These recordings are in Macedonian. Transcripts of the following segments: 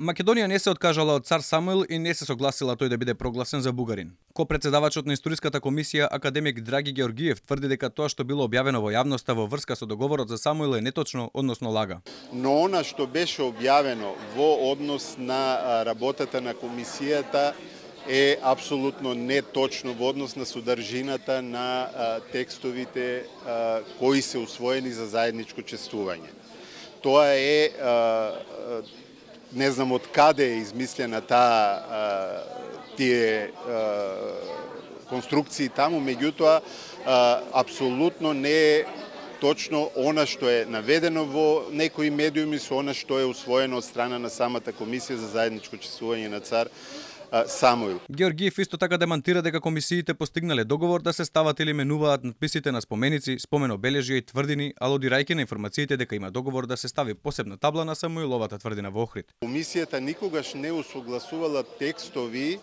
Македонија не се откажала од цар Самуил и не се согласила тој да биде прогласен за бугарин. Ко-председавачот на историската комисија академик Драги Георгиев тврди дека тоа што било објавено во јавноста во врска со договорот за Самуил е неточно, односно лага. Но она што беше објавено во однос на работата на комисијата е апсолутно неточно во однос на содржината на текстовите кои се усвоени за заедничко чествување. Тоа е не знам од каде е измислена тие конструкции таму, меѓутоа апсолутно не е точно она што е наведено во некои медиуми со она што е усвоено од страна на самата комисија за заедничко чествување на цар Самуил. Георгиев исто така демантира дека комисиите постигнале договор да се стават или менуваат надписите на споменици, спомен обележја и тврдини, алудирајќи на информациите дека има договор да се стави посебна табла на Самуиловата тврдина во Охрид. Комисијата никогаш не усогласувала текстови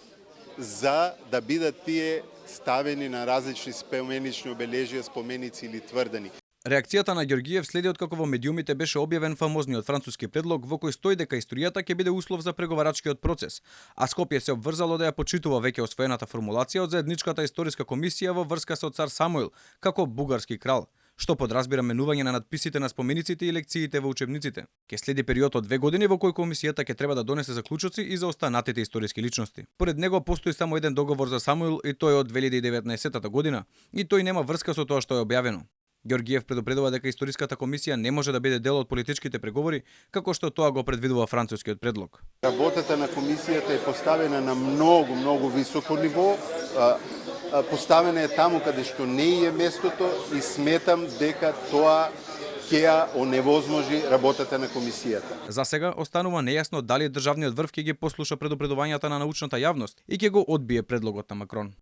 за да бидат тие ставени на различни споменични обележја, споменици или тврдини. Реакцијата на Георгиев следи откако во медиумите беше објавен фамозниот француски предлог во кој стои дека историјата ќе биде услов за преговарачкиот процес, а Скопје се обврзало да ја почитува веќе освоената формулација од заедничката историска комисија во врска со цар Самуил како бугарски крал, што подразбира менување на надписите на спомениците и лекциите во учебниците. Ке следи период од 2 години во кој комисијата ќе треба да донесе заклучоци и за останатите историски личности. Поред него постои само еден договор за Самуил и тој од 2019 година, и тој нема врска со тоа што е објавено. Георгиев предупредува дека историската комисија не може да биде дел од политичките преговори, како што тоа го предвидува францускиот предлог. Работата на комисијата е поставена на многу високо ниво, поставена е таму каде што не е местото и сметам дека тоа ќе ја оневозможи работата на комисијата. За сега останува нејасно дали државниот врв ќе ги послуша предупредувањата на научната јавност и ќе го одбие предлогот на Макрон.